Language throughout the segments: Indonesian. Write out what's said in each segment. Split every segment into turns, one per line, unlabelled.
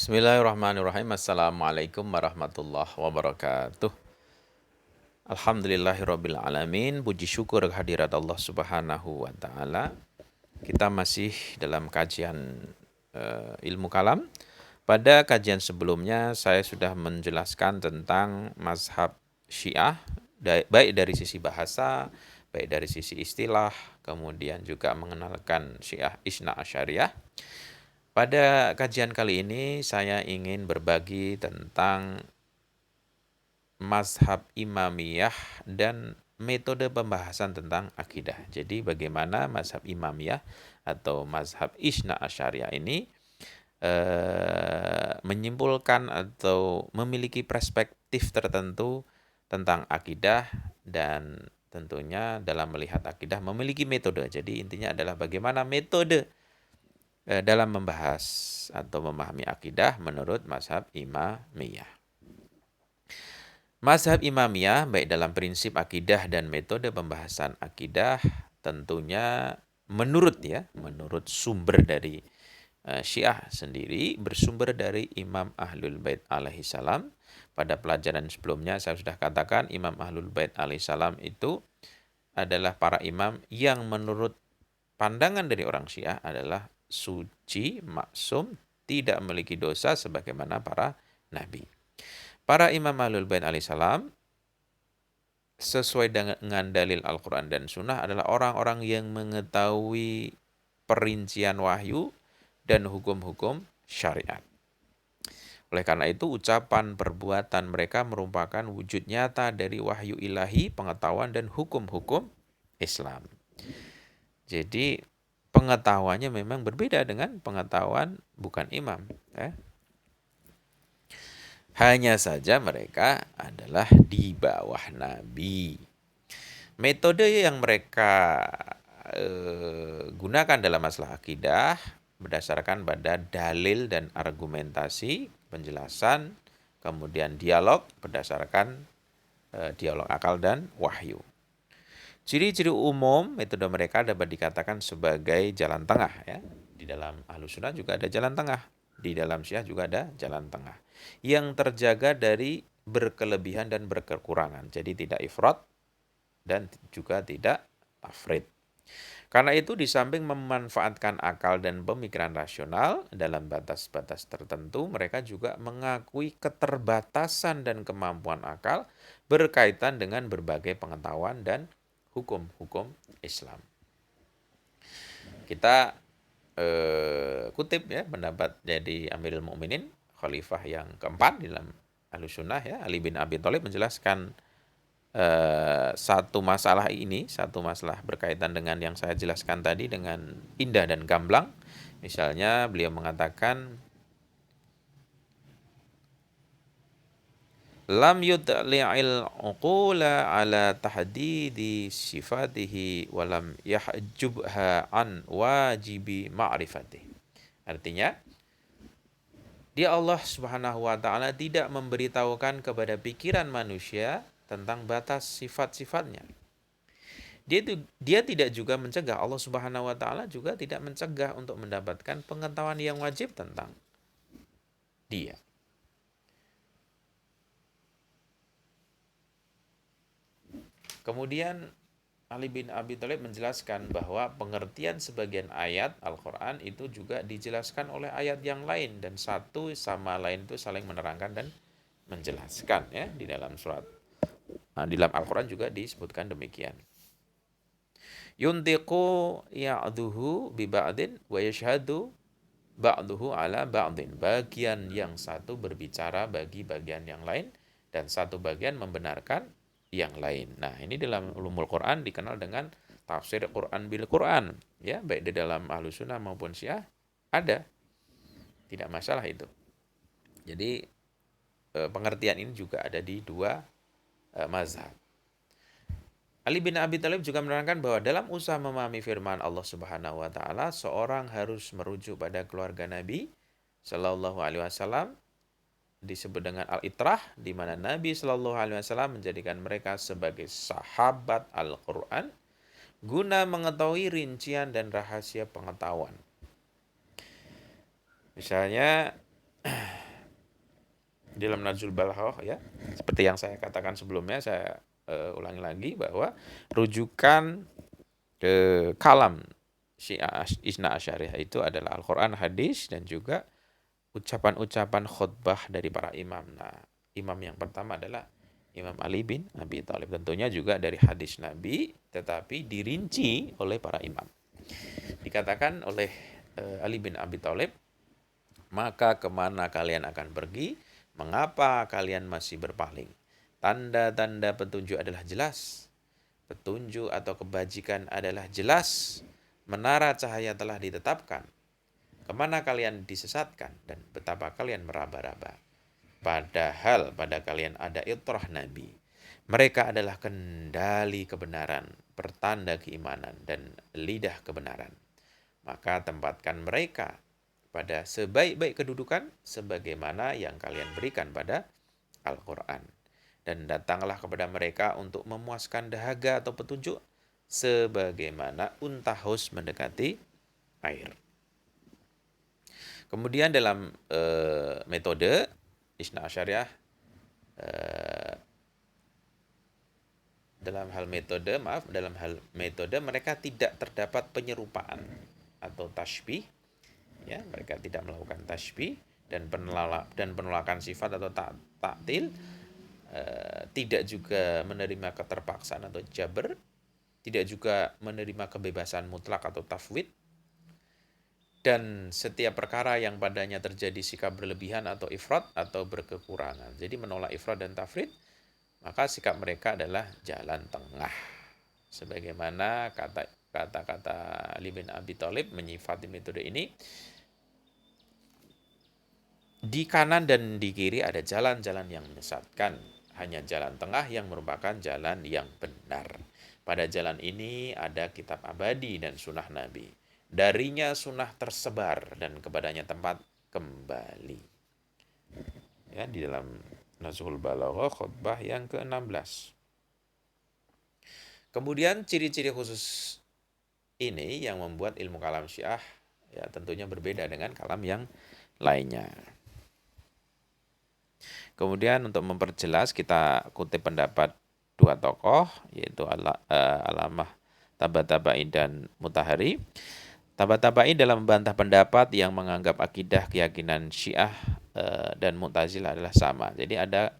Bismillahirrahmanirrahim. Assalamualaikum warahmatullahi wabarakatuh. Alhamdulillahirabbil alamin. Puji syukur kehadirat Allah Subhanahu wa taala. Kita masih dalam kajian ilmu kalam. Pada kajian sebelumnya saya sudah menjelaskan tentang mazhab Syiah baik dari sisi bahasa, baik dari sisi istilah, kemudian juga mengenalkan Syiah Isna Asyariyah. Pada kajian kali ini saya ingin berbagi tentang mazhab Imamiyah dan metode pembahasan tentang akidah. Jadi bagaimana mazhab Imamiyah atau mazhab Isna Asyariyah ini menyimpulkan atau memiliki perspektif tertentu tentang akidah, dan tentunya dalam melihat akidah memiliki metode. Jadi intinya adalah bagaimana metode dalam membahas atau memahami akidah menurut mazhab Imamiyah. Mazhab Imamiyah baik dalam prinsip akidah dan metode pembahasan akidah tentunya menurut sumber dari Syiah sendiri bersumber dari Imam Ahlul Bait alaihi salam. Pada pelajaran sebelumnya saya sudah katakan Imam Ahlul Bait alaihi salam itu adalah para imam yang menurut pandangan dari orang Syiah adalah suci, maksum, tidak memiliki dosa sebagaimana para nabi. Para imam Ahlul Bait alaihissalam sesuai dengan dalil Al-Quran dan Sunnah adalah orang-orang yang mengetahui perincian wahyu dan hukum-hukum syariat. Oleh karena itu, ucapan perbuatan mereka merupakan wujud nyata dari wahyu ilahi, pengetahuan dan hukum-hukum Islam. Jadi pengetahuannya memang berbeda dengan pengetahuan bukan imam. Hanya saja mereka adalah di bawah Nabi. Metode yang mereka gunakan dalam masalah akidah berdasarkan pada dalil dan argumentasi, penjelasan, kemudian dialog berdasarkan dialog akal dan wahyu. Ciri-ciri umum metode mereka dapat dikatakan sebagai jalan tengah ya. Di dalam Ahlus Sunnah juga ada jalan tengah, di dalam Syiah juga ada jalan tengah yang terjaga dari berkelebihan dan berkekurangan. Jadi tidak ifrat dan juga tidak tafrid. Karena itu di samping memanfaatkan akal dan pemikiran rasional dalam batas-batas tertentu, mereka juga mengakui keterbatasan dan kemampuan akal berkaitan dengan berbagai pengetahuan dan hukum-hukum Islam. Kita kutip ya pendapat jadi Amirul Mukminin khalifah yang keempat di dalam Ahlus Sunnah ya, Ali bin Abi Thalib menjelaskan satu masalah berkaitan dengan yang saya jelaskan tadi dengan indah dan gamblang. Misalnya beliau mengatakan lam yudli'il uqula ala tahdidi sifatihi walam yahjubha an wajibi ma'rifatihi. Artinya, dia Allah Subhanahu wa taala tidak memberitahukan kepada pikiran manusia tentang batas sifat-sifatnya. Dia tidak juga mencegah, Allah Subhanahu wa taala juga tidak mencegah untuk mendapatkan pengetahuan yang wajib tentang dia. Kemudian Ali bin Abi Thalib menjelaskan bahwa pengertian sebagian ayat Al-Quran itu juga dijelaskan oleh ayat yang lain, dan satu sama lain itu saling menerangkan dan menjelaskan ya di dalam surat. Nah, di dalam Al-Quran juga disebutkan demikian. Yuntiqu ya'duhu bi ba'din wa yashhadu ba'duhu ala ba'din. Bagian yang satu berbicara bagi bagian yang lain, dan satu bagian membenarkan yang lain. Nah, ini dalam ulumul Quran dikenal dengan tafsir Quran bil Quran, ya, baik di dalam Ahlus Sunnah maupun Syiah ada. Tidak masalah itu. Jadi pengertian ini juga ada di dua mazhab. Ali bin Abi Thalib juga menerangkan bahwa dalam usaha memahami firman Allah Subhanahu wa taala, seorang harus merujuk pada keluarga Nabi sallallahu alaihi wasallam, disebut dengan al-itrah, di mana Nabi Shallallahu Alaihi Wasallam menjadikan mereka sebagai sahabat Al-Quran guna mengetahui rincian dan rahasia pengetahuan. Misalnya Di dalam Najul Balagh ya, seperti yang saya katakan sebelumnya, saya ulangi lagi bahwa rujukan ke kalam Syiah Isna Asyariyah itu adalah Al-Quran, hadis, dan juga ucapan-ucapan khutbah dari para imam. Nah, imam yang pertama adalah Imam Ali bin Abi Thalib. Tentunya juga dari hadis Nabi, tetapi dirinci oleh para imam. Dikatakan oleh Ali bin Abi Thalib, maka kemana kalian akan pergi? Mengapa kalian masih berpaling? Tanda-tanda petunjuk adalah jelas. Petunjuk atau kebajikan adalah jelas. Menara cahaya telah ditetapkan. Kemana kalian disesatkan dan betapa kalian meraba-raba. Padahal pada kalian ada itrah Nabi. Mereka adalah kendali kebenaran, pertanda keimanan, dan lidah kebenaran. Maka tempatkan mereka pada sebaik-baik kedudukan sebagaimana yang kalian berikan pada Al-Quran. Dan datanglah kepada mereka untuk memuaskan dahaga atau petunjuk sebagaimana unta haus mendekati air. Kemudian dalam metode Isna Asyariyah, dalam hal metode mereka tidak terdapat penyerupaan atau tashbih, ya, mereka tidak melakukan tashbih dan penolakan sifat atau taktil, tidak juga menerima keterpaksaan atau jabr, tidak juga menerima kebebasan mutlak atau tafwid, dan setiap perkara yang padanya terjadi sikap berlebihan atau ifrat atau berkekurangan. Jadi menolak ifrat dan tafrid, maka sikap mereka adalah jalan tengah. Sebagaimana kata-kata Ali bin Abi Thalib menyifati metode ini, di kanan dan di kiri ada jalan-jalan yang menyesatkan, hanya jalan tengah yang merupakan jalan yang benar. Pada jalan ini ada kitab abadi dan sunnah Nabi. Darinya sunnah tersebar dan kepadanya tempat kembali. Ya, di dalam Nazhul Balaghah khutbah yang ke-16. Kemudian ciri-ciri khusus ini yang membuat ilmu kalam Syiah ya tentunya berbeda dengan kalam yang lainnya. Kemudian untuk memperjelas kita kutip pendapat dua tokoh, yaitu Alamah Tabatabai dan Mutahari. Tabatabai dalam membantah pendapat yang menganggap akidah keyakinan Syiah dan Mu'tazilah adalah sama. Jadi ada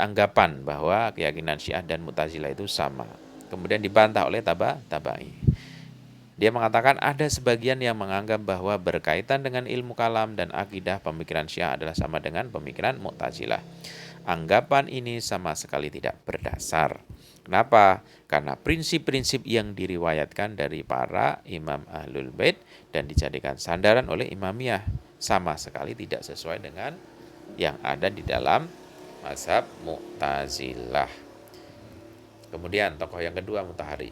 anggapan bahwa keyakinan Syiah dan Mu'tazilah itu sama. Kemudian dibantah oleh Tabatabai. Dia mengatakan ada sebagian yang menganggap bahwa berkaitan dengan ilmu kalam dan akidah pemikiran Syiah adalah sama dengan pemikiran Mu'tazilah. Anggapan ini sama sekali tidak berdasar. Kenapa? Karena prinsip-prinsip yang diriwayatkan dari para imam Ahlul Bait dan dijadikan sandaran oleh Imamiyah sama sekali tidak sesuai dengan yang ada di dalam mazhab Mu'tazilah. Kemudian tokoh yang kedua Mutahari.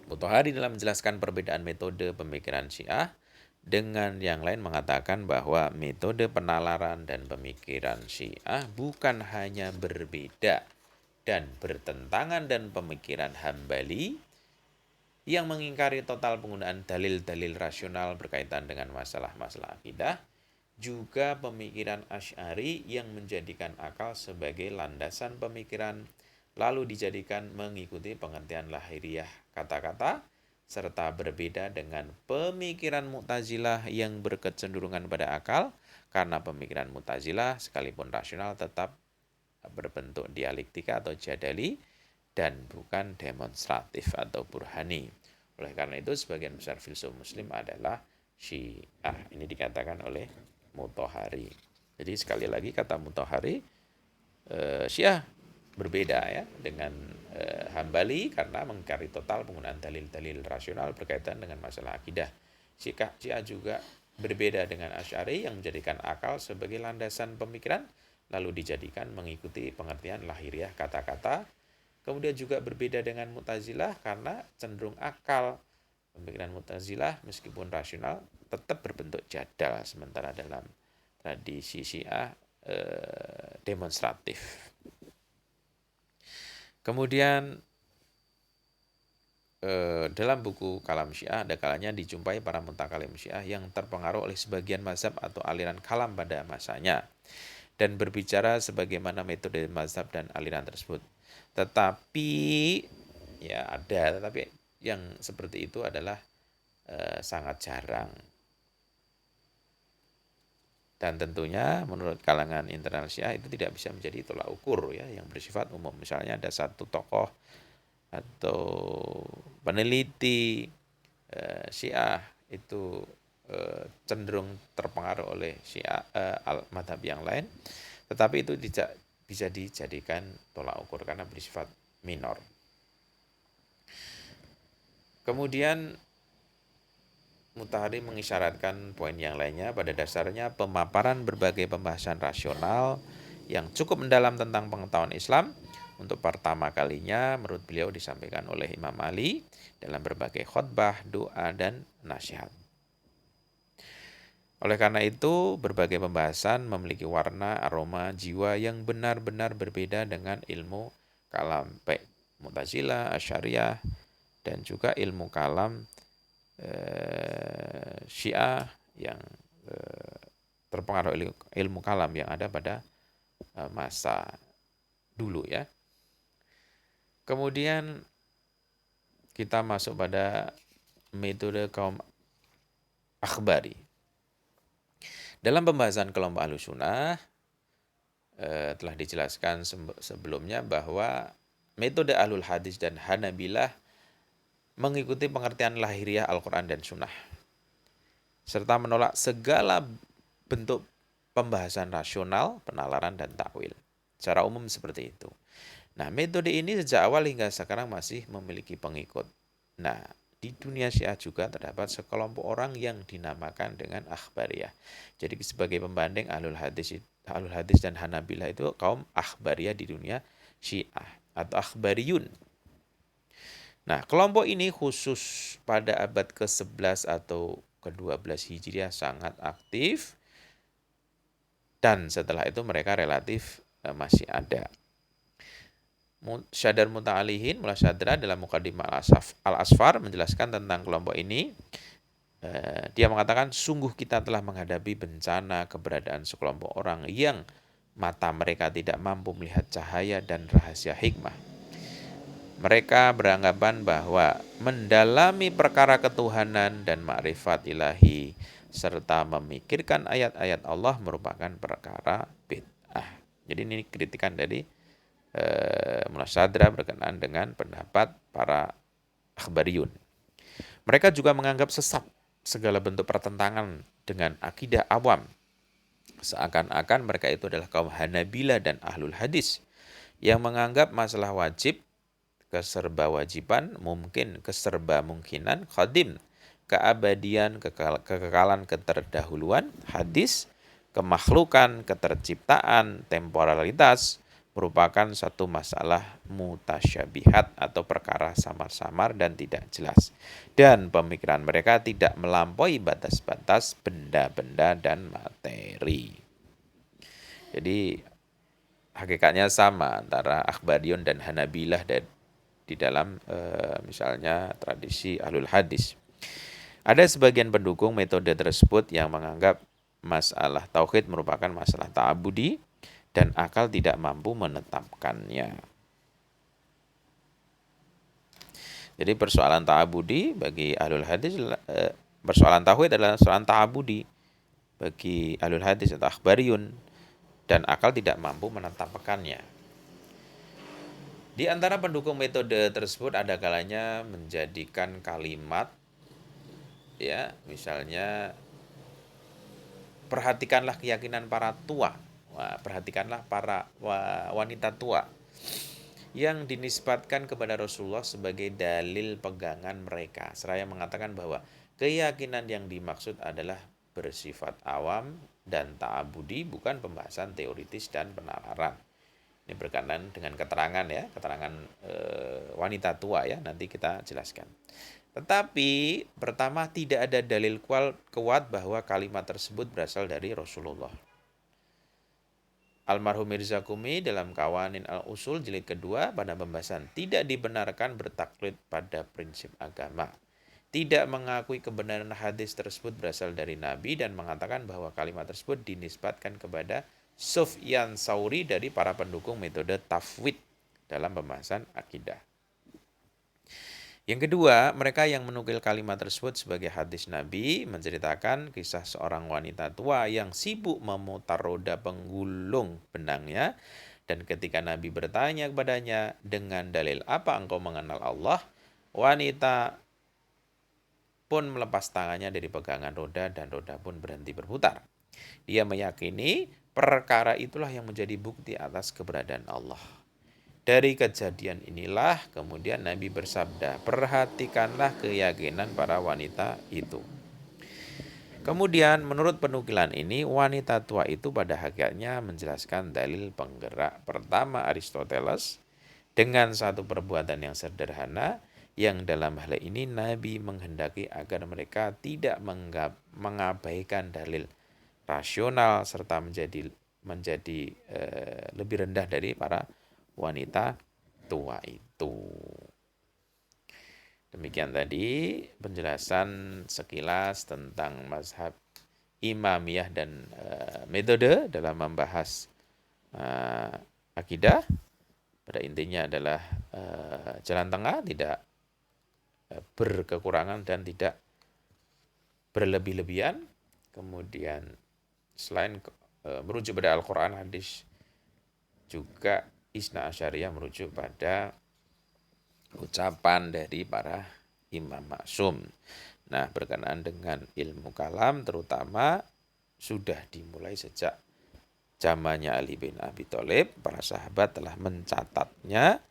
Mutahari dalam menjelaskan perbedaan metode pemikiran Syiah dengan yang lain mengatakan bahwa metode penalaran dan pemikiran Syiah bukan hanya berbeda dan bertentangan dan pemikiran Hambali yang mengingkari total penggunaan dalil-dalil rasional berkaitan dengan masalah-masalah akidah, juga pemikiran Asy'ari yang menjadikan akal sebagai landasan pemikiran lalu dijadikan mengikuti pengertian lahiriah kata-kata, serta berbeda dengan pemikiran Mu'tazilah yang berkecenderungan pada akal, karena pemikiran Mu'tazilah sekalipun rasional tetap berbentuk dialektika atau jadali dan bukan demonstratif atau burhani. Oleh karena itu sebagian besar filsuf muslim adalah Syiah. Ini dikatakan oleh Mutahari. Jadi sekali lagi kata Mutahari, Syiah berbeda ya dengan Hambali karena mengingkari total penggunaan dalil-dalil rasional berkaitan dengan masalah akidah. Syiah juga berbeda dengan Asy'ari yang menjadikan akal sebagai landasan pemikiran lalu dijadikan mengikuti pengertian lahiriah kata-kata. Kemudian juga berbeda dengan Mu'tazilah karena cenderung akal. Pemikiran Mu'tazilah meskipun rasional tetap berbentuk jadal, sementara dalam tradisi Syiah demonstratif. Kemudian dalam buku Kalam Syiah ada kalanya dijumpai para mutakalim Syiah yang terpengaruh oleh sebagian mazhab atau aliran kalam pada masanya. dan berbicara sebagaimana metode mazhab dan aliran tersebut. Tetapi ya ada, tetapi yang seperti itu adalah sangat jarang. Dan tentunya menurut kalangan internal Syiah itu tidak bisa menjadi tolak ukur ya yang bersifat umum. Misalnya ada satu tokoh atau peneliti Syiah itu cenderung terpengaruh oleh Syiah madhab yang lain, tetapi itu tidak bisa dijadikan tolak ukur karena bersifat minor. Kemudian Mutahari mengisyaratkan poin yang lainnya. Pada dasarnya pemaparan berbagai pembahasan rasional yang cukup mendalam tentang pengetahuan Islam untuk pertama kalinya menurut beliau disampaikan oleh Imam Ali dalam berbagai khutbah, doa, dan nasihat. Oleh karena itu, berbagai pembahasan memiliki warna, aroma, jiwa yang benar-benar berbeda dengan ilmu kalam baik Mu'tazilah, Asy'ariyah, dan juga ilmu kalam Syiah yang terpengaruh ilmu kalam yang ada pada masa dulu ya. Kemudian kita masuk pada metode kaum akhbari. Dalam pembahasan kelompok Ahlussunnah telah dijelaskan sebelumnya bahwa metode Ahlul Hadis dan Hanabilah mengikuti pengertian lahiriah Al-Quran dan Sunnah, serta menolak segala bentuk pembahasan rasional, penalaran, dan takwil. Secara umum seperti itu. Nah, metode ini sejak awal hingga sekarang masih memiliki pengikut. Nah, di dunia Syiah juga terdapat sekelompok orang yang dinamakan dengan akhbariyah. Jadi sebagai pembanding Ahlul Hadis dan Hanabilah itu kaum akhbariyah di dunia Syiah atau akhbariyun. Nah, kelompok ini khusus pada abad ke-11 atau ke-12 Hijriah sangat aktif, dan setelah itu mereka relatif masih ada. Syadar Muta'alihin Mullah Syadra dalam Muqaddimah Al-Asfar menjelaskan tentang kelompok ini. Dia mengatakan, sungguh kita telah menghadapi bencana keberadaan sekelompok orang yang mata mereka tidak mampu melihat cahaya dan rahasia hikmah. Mereka beranggapan bahwa mendalami perkara ketuhanan dan makrifat ilahi serta memikirkan ayat-ayat Allah merupakan perkara bid'ah. Jadi ini kritikan dari Mullah Syadra berkenaan dengan pendapat para akhbariyun. Mereka juga menganggap sesat segala bentuk pertentangan dengan akidah awam. Seakan-akan mereka itu adalah kaum Hanabilah dan Ahlul Hadis yang menganggap masalah wajib, keserba wajiban, mungkin keserba mungkinan, qadim, keabadian, kekekalan, keterdahuluan, hadis, kemakhlukan, keterciptaan, temporalitas merupakan satu masalah mutasyabihat atau perkara samar-samar dan tidak jelas. Dan pemikiran mereka tidak melampaui batas-batas benda-benda dan materi. Jadi hakikatnya sama antara Akhbariyun dan Hanabilah di dalam misalnya tradisi Ahlul Hadis. Ada sebagian pendukung metode tersebut yang menganggap masalah tauhid merupakan masalah ta'abudi dan akal tidak mampu menetapkannya. Jadi persoalan ta'abudi bagi Ahlul Hadis, persoalan tauhid adalah persoalan ta'abudi bagi Ahlul Hadis atau Akhbariyun, dan akal tidak mampu menetapkannya. Di antara pendukung metode tersebut ada kalanya menjadikan kalimat ya, misalnya perhatikanlah keyakinan para tua. Wah, perhatikanlah para wanita tua yang dinisbatkan kepada Rasulullah sebagai dalil pegangan mereka. Seraya mengatakan bahwa keyakinan yang dimaksud adalah bersifat awam dan ta'abudi, bukan pembahasan teoritis dan penalaran. Ini berkaitan dengan keterangan ya, keterangan wanita tua ya, nanti kita jelaskan. Tetapi pertama, tidak ada dalil kuat bahwa kalimat tersebut berasal dari Rasulullah. Almarhum Mirza Kumi dalam Qawanin al-Usul jilid kedua pada pembahasan tidak dibenarkan bertaklid pada prinsip agama, tidak mengakui kebenaran hadis tersebut berasal dari Nabi, dan mengatakan bahwa kalimat tersebut dinisbatkan kepada Sufyan Tsauri dari para pendukung metode tafwid dalam pembahasan akidah. Yang kedua, mereka yang menukil kalimat tersebut sebagai hadis Nabi menceritakan kisah seorang wanita tua yang sibuk memutar roda penggulung benangnya, dan ketika Nabi bertanya kepadanya, dengan dalil apa engkau mengenal Allah? Wanita pun melepas tangannya dari pegangan roda dan roda pun berhenti berputar. Dia meyakini perkara itulah yang menjadi bukti atas keberadaan Allah. Dari kejadian inilah kemudian Nabi bersabda, perhatikanlah keyakinan para wanita itu. Kemudian menurut penukilan ini, wanita tua itu pada hakikatnya menjelaskan dalil penggerak pertama Aristoteles dengan satu perbuatan yang sederhana, yang dalam hal ini Nabi menghendaki agar mereka tidak mengabaikan dalil rasional serta menjadi lebih rendah dari para wanita tua itu. Demikian tadi penjelasan sekilas tentang mazhab Imamiyah dan metode dalam membahas akidah. Pada intinya adalah jalan tengah, tidak berkekurangan dan tidak berlebih-lebihan. Kemudian selain merujuk pada Al-Quran, hadis, juga Isna Asyariyah merujuk pada ucapan dari para imam maksum. Nah, berkenaan dengan ilmu kalam terutama sudah dimulai sejak zamannya Ali bin Abi Thalib. Para sahabat telah mencatatnya,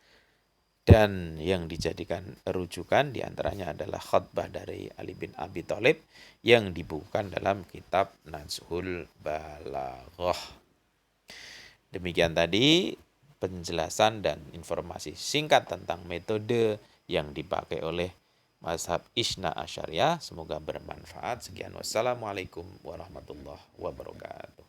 dan yang dijadikan rujukan diantaranya adalah khutbah dari Ali bin Abi Thalib yang dibukukan dalam kitab Nazhul Balaghah. Demikian tadi penjelasan dan informasi singkat tentang metode yang dipakai oleh mazhab Isna Asyariyah. Semoga bermanfaat. Sekian, wassalamualaikum warahmatullahi wabarakatuh.